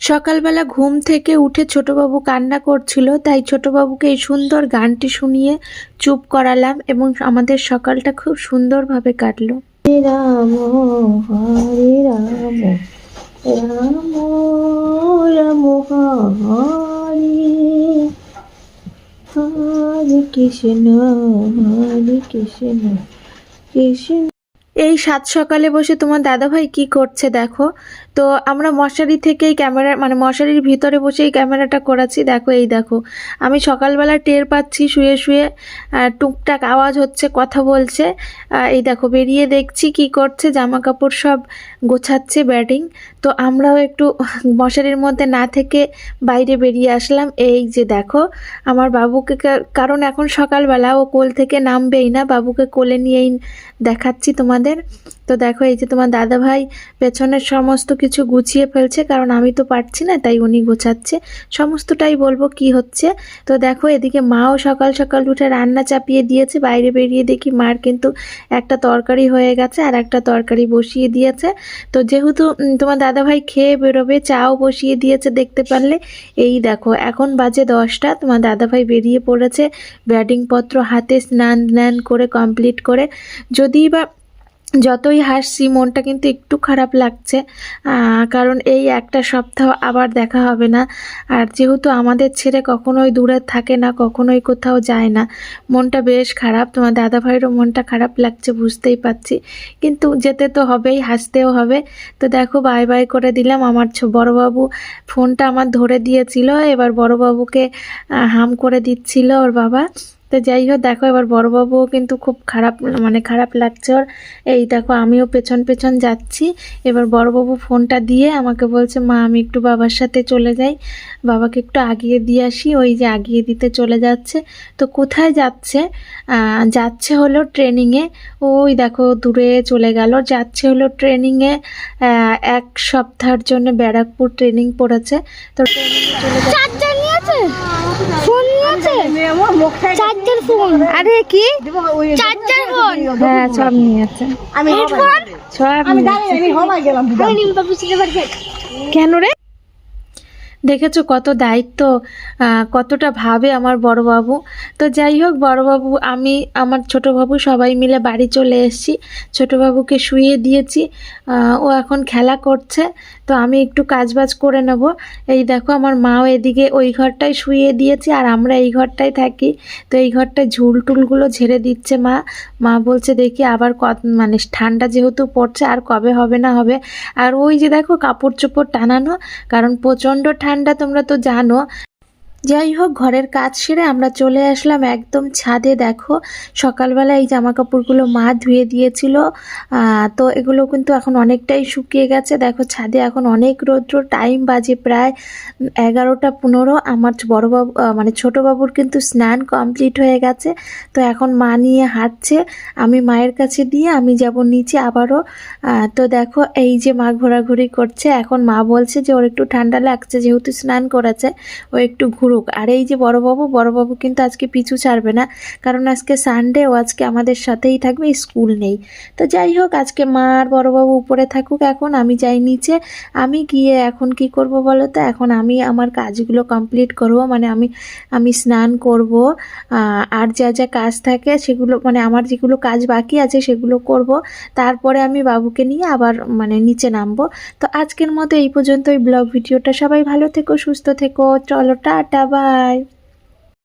সকালবেলা ঘুম থেকে উঠে ছোটবাবু কান্না করছিল, তাই ছোটবাবুকে এই সুন্দর গানটি শুনিয়ে চুপ করালাম এবং আমাদের সকালটা খুব সুন্দরভাবে কাটলো। হরে রাম হরে রাম রাম রাম হরে হরে কৃষ্ণ কৃষ্ণ। এই সাত সকালে বসে তোমার দাদাভাই কি করছে দেখো। তো আমরা মশারি থেকেই ক্যামেরা মানে মশারির ভিতরে বসেই ক্যামেরাটা করেছি। দেখো এই দেখো আমি সকালবেলা টের পাচ্ছি শুয়ে শুয়ে টুকটাক আওয়াজ হচ্ছে, কথা বলছে। এই দেখো বেরিয়ে দেখছি কি করছে, জামা কাপড় সব গোছাচ্ছে ব্যাটিং। তো আমরাও একটু মশারির মধ্যে না থেকে বাইরে বেরিয়ে আসলাম। এই যে দেখো আমার বাবুকে, কারণ এখন সকালবেলা ও কোল থেকে নামবেই না, বাবুকে কোলে নিয়েই দেখাচ্ছি তোমাদের। তো দেখো এই যে তোমার দাদা ভাই পেছনের সমস্ত কিছু গুছিয়ে ফেলছে, কারণ আমি তো পারছি না, তাই উনি গোছাচ্ছে। সমস্তটাই বলবো কি হচ্ছে। তো দেখো এদিকে মাও সকাল সকাল উঠে রান্না চাপিয়ে দিয়েছে। বাইরে বেরিয়ে দেখি মার কিন্তু একটা তরকারি হয়ে গেছে আর একটা তরকারি বসিয়ে দিয়েছে। তো যেহেতু তোমার দাদা ভাই খেয়ে বেরোবে, চাও বসিয়ে দিয়েছে দেখতে পারলে। এই দেখো এখন বাজে 10টা, তোমার দাদা ভাই বেরিয়ে পড়েছে ব্যাটিং পত্র হাতে, স্নান করে কমপ্লিট করে। যদিই বা যতই হাসছি মনটা কিন্তু একটু খারাপ লাগছে, কারণ এই একটা সপ্তাহ আবার দেখা হবে না। আর যেহেতু আমাদের ছেড়ে কখনোই দূরে থাকে না, কখনোই কোথাও যায় না, মনটা বেশ খারাপ। তোমার দাদা ভাইয়েরও মনটা খারাপ লাগছে বুঝতেই পারছি, কিন্তু যেতে তো হবেই, হাসতেও হবে। তো দেখো বাই বাই করে দিলাম। আমার বড়োবাবু ফোনটা আমার ধরে দিয়েছিল, এবার বড়োবাবুকে হাম করে দিচ্ছিল ওর বাবা। তো যাই হোক দেখো এবার বড়োবাবুও কিন্তু খুব খারাপ লাগছে ওর। এই দেখো আমিও পেছন পেছন যাচ্ছি। এবার বড়োবাবু ফোনটা দিয়ে আমাকে বলছে, মা আমি একটু বাবার সাথে চলে যাই, বাবাকে একটু আগিয়ে দিয়ে আসি। ওই যে আগিয়ে দিতে চলে যাচ্ছে। তো কোথায় যাচ্ছে? যাচ্ছে হলো ট্রেনিংয়ে। ওই দেখো দূরে চলে গেল। যাচ্ছে হলো ট্রেনিংয়ে, 1 সপ্তাহের জন্য ব্যারাকপুর ট্রেনিং পড়েছে। তো ট্রেনিংয়ে চলে যাচ্ছে। ফোন নিয়েছে, চার্জার ফোন। আরে কি চার্জার ফোন? হ্যাঁ সব নিয়েছে। আমি সব কেন রে? দেখেছো কত দায়িত্ব, কতটা ভাবে আমার বড়বাবু। তো যাই হোক বড়বাবু, আমি আমার ছোটোবাবু সবাই মিলে বাড়ি চলে এসেছি। ছোটোবাবুকে শুইয়ে দিয়েছি, ও এখন খেলা করছে। তো আমি একটু কাজবাজ করে নেব। এই দেখো আমার মাও এদিকে ওই ঘরটায় শুইয়ে দিয়েছি, আর আমরা এই ঘরটায় থাকি। তো এই ঘরটায় ঝুল টুলগুলো ঝেড়ে দিচ্ছে মা বলছে দেখি আবার মানে ঠান্ডা যেহেতু পড়ছে আর কবে হবে না হবে। আর ওই যে দেখো কাপড় চোপড় টানানো, কারণ প্রচণ্ড ঠান্ডা, তোমরা তো জানো। যাই হোক ঘরের কাজ সেরে আমরা চলে আসলাম একদম ছাদে। দেখো সকালবেলা এই জামা কাপড়গুলো মা ধুয়ে দিয়েছিল, তো এগুলো কিন্তু এখন অনেকটাই শুকিয়ে গেছে। দেখো ছাদে এখন অনেক রৌদ্র, টাইম বাজে প্রায় 11টা 15। আমার বড়োবাবু মানে ছোটোবাবুর কিন্তু স্নান কমপ্লিট হয়ে গেছে। তো এখন মা নিয়ে হাঁটছে, আমি মায়ের কাছে দিয়ে আমি যাব নিচে আবারও। তো দেখো এই যে মা ঘোরাঘুরি করছে। এখন মা বলছে যে ওর একটু ঠান্ডা লাগছে, যেহেতু স্নান করেছে ও একটু ঘুরুক। আর এই যে বড়বাবু কিন্তু আজকে পিছু ছাড়বে না, কারণ আজকে সানডে, ও আজকে আমাদের সাথেই থাকবে, স্কুল নেই। তো যাই হোক আজকে মা আর বড়বাবু উপরে থাকুক, এখন আমি যাই নিচে। আমি গিয়ে এখন কি করব বলো তো? এখন আমি আমার কাজগুলো কমপ্লিট করব, মানে আমি স্নান করব, আর যা কাজ থাকে সেগুলো, মানে আমার যেগুলো কাজ বাকি আছে সেগুলো করব। তারপরে আমি বাবুকে নিয়ে আবার মানে নিচে নামবো। তো আজকের মতো এই পর্যন্তই ব্লগ ভিডিওটা। সবাই ভালো থেকো, সুস্থ থেকো, চলো টাটা বাই।